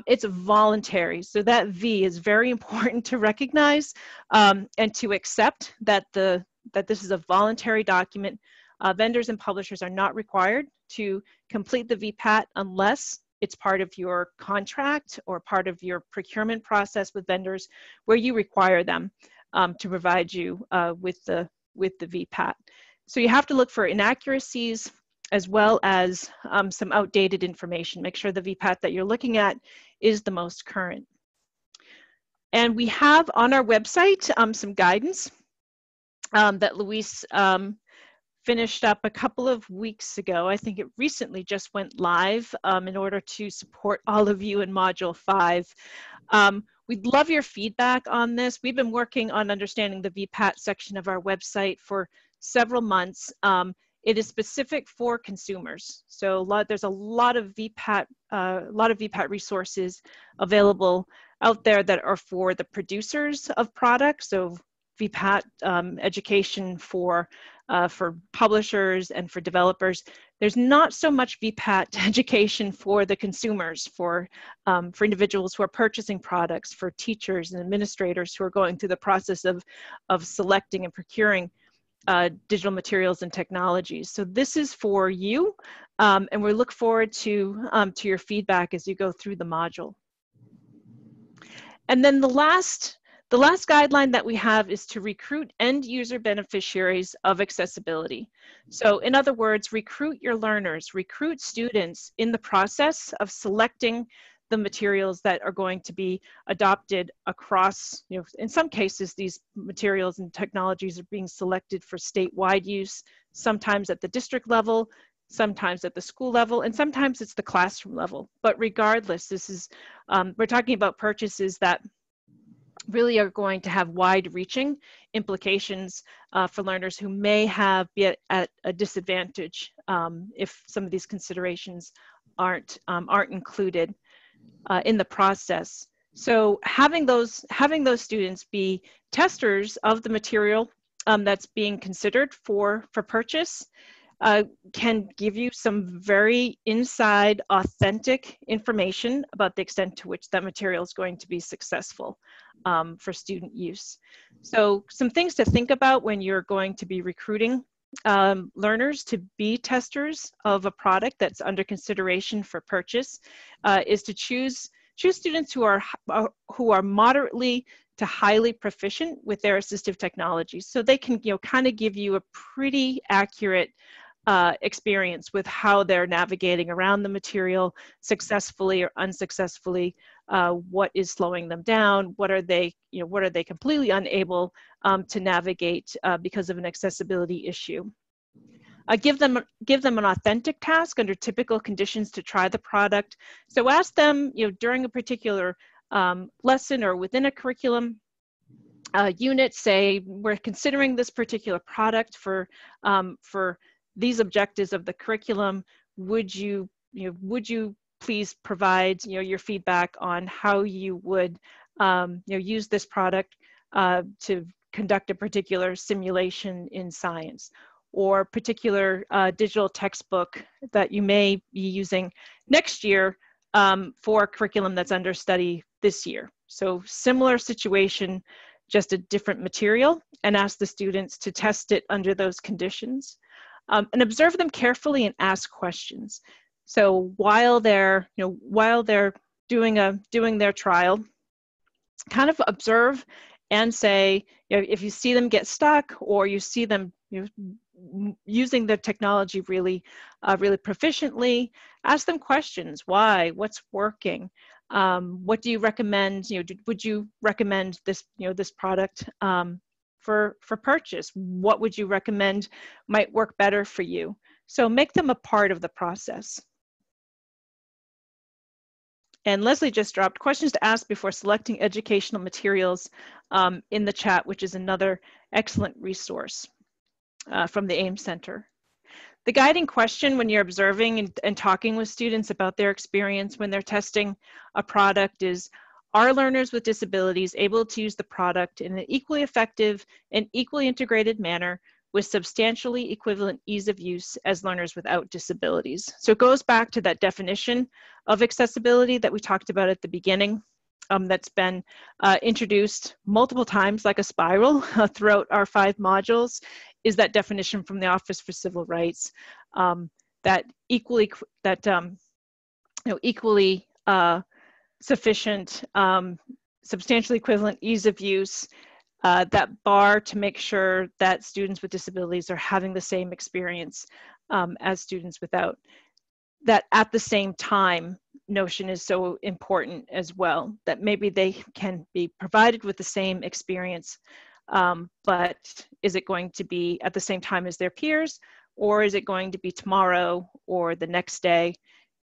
It's voluntary, so that V is very important to recognize and to accept that this is a voluntary document. Vendors and publishers are not required to complete the VPAT unless it's part of your contract or part of your procurement process with vendors where you require them to provide you with the VPAT. So you have to look for inaccuracies as well as some outdated information. Make sure the VPAT that you're looking at is the most current. And we have on our website some guidance that Luis finished up a couple of weeks ago. I think it recently just went live in order to support all of you in Module 5. We'd love your feedback on this. We've been working on understanding the VPAT section of our website for several months. It is specific for consumers. So there's a lot of VPAT resources available out there that are for the producers of products. So VPAT education for publishers and for developers. There's not so much VPAT education for the consumers, for individuals who are purchasing products, for teachers and administrators who are going through the process of selecting and procuring digital materials and technologies. So this is for you, and we look forward to your feedback as you go through the module. And then the last guideline that we have is to recruit end user beneficiaries of accessibility. So in other words, recruit your learners, recruit students in the process of selecting the materials that are going to be adopted across, in some cases, these materials and technologies are being selected for statewide use, sometimes at the district level, sometimes at the school level, and sometimes it's the classroom level. But regardless, this is, we're talking about purchases that really are going to have wide-reaching implications for learners who may be at a disadvantage if some of these considerations aren't included in the process. So having those students be testers of the material that's being considered for purchase can give you some very inside, authentic information about the extent to which that material is going to be successful for student use. So some things to think about when you're going to be recruiting learners to be testers of a product that's under consideration for purchase is to choose students who are moderately to highly proficient with their assistive technologies, so they can kind of give you a pretty accurate experience with how they're navigating around the material successfully or unsuccessfully. What is slowing them down? What are they completely unable to navigate because of an accessibility issue? Give them an authentic task under typical conditions to try the product. So ask them, during a particular lesson or within a curriculum unit, say, we're considering this particular product for these objectives of the curriculum. Would you please provide your feedback on how you would use this product to conduct a particular simulation in science, or particular digital textbook that you may be using next year for a curriculum that's under study this year. So similar situation, just a different material, and ask the students to test it under those conditions. And observe them carefully and ask questions. So while they're doing their trial, kind of observe and say, if you see them get stuck, or you see them using the technology really proficiently, ask them questions. Why? What's working? What do you recommend? Would you recommend this, this product for purchase? What would you recommend might work better for you? So make them a part of the process. And Leslie just dropped questions to ask before selecting educational materials in the chat, which is another excellent resource from the AIM Center. The guiding question when you're observing and talking with students about their experience when they're testing a product is, are learners with disabilities able to use the product in an equally effective and equally integrated manner with substantially equivalent ease of use as learners without disabilities? So it goes back to that definition of accessibility that we talked about at the beginning, that's been introduced multiple times like a spiral throughout our 5 modules, is that definition from the Office for Civil Rights, that equally sufficient, substantially equivalent ease of use, that bar to make sure that students with disabilities are having the same experience as students without. That at the same time notion is so important as well, that maybe they can be provided with the same experience, but is it going to be at the same time as their peers, or is it going to be tomorrow or the next day?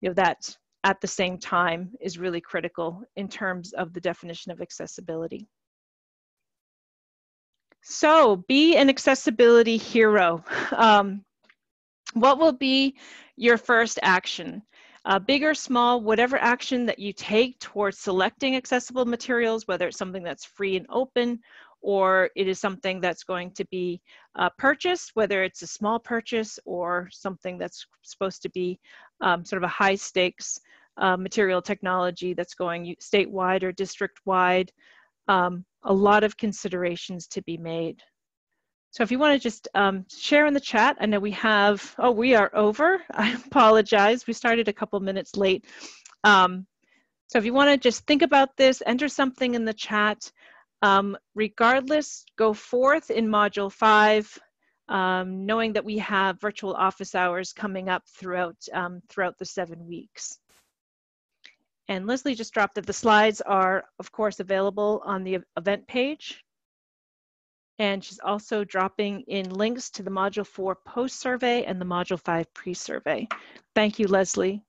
That at the same time is really critical in terms of the definition of accessibility. So be an accessibility hero. What will be your first action? Big or small, whatever action that you take towards selecting accessible materials, whether it's something that's free and open, or it is something that's going to be purchased, whether it's a small purchase or something that's supposed to be sort of a high stakes material technology that's going statewide or district-wide. A lot of considerations to be made. So if you want to just share in the chat, I know we have, oh, we are over. I apologize. We started a couple minutes late. So if you want to just think about this, enter something in the chat. Regardless, go forth in Module 5, knowing that we have virtual office hours coming up throughout the 7 weeks. And Leslie just dropped that the slides are, of course, available on the event page. And she's also dropping in links to the Module 4 post-survey and the Module 5 pre-survey. Thank you, Leslie.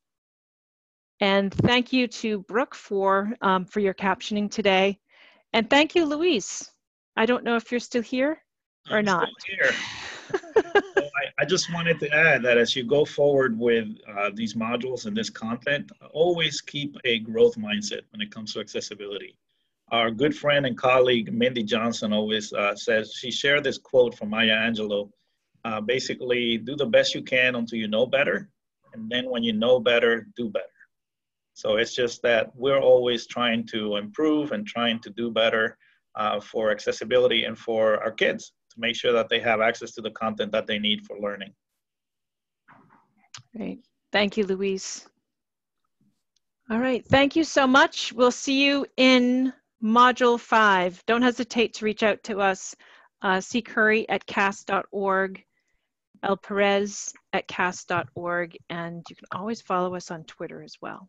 And thank you to Brooke for your captioning today. And thank you, Luis. I don't know if you're still here or I'm not. still here. So I just wanted to add that as you go forward with these modules and this content, always keep a growth mindset when it comes to accessibility. Our good friend and colleague, Mindy Johnson, always says, she shared this quote from Maya Angelou, basically, do the best you can until you know better. And then when you know better, do better. So it's just that we're always trying to improve and trying to do better for accessibility and for our kids to make sure that they have access to the content that they need for learning. Great. Thank you, Luis. All right. Thank you so much. We'll see you in Module 5. Don't hesitate to reach out to us, ccurry@cas.org, lperez@cas.org, and you can always follow us on Twitter as well.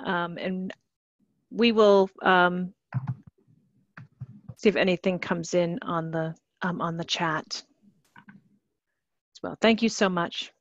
And we will see if anything comes in on the chat as well. Thank you so much.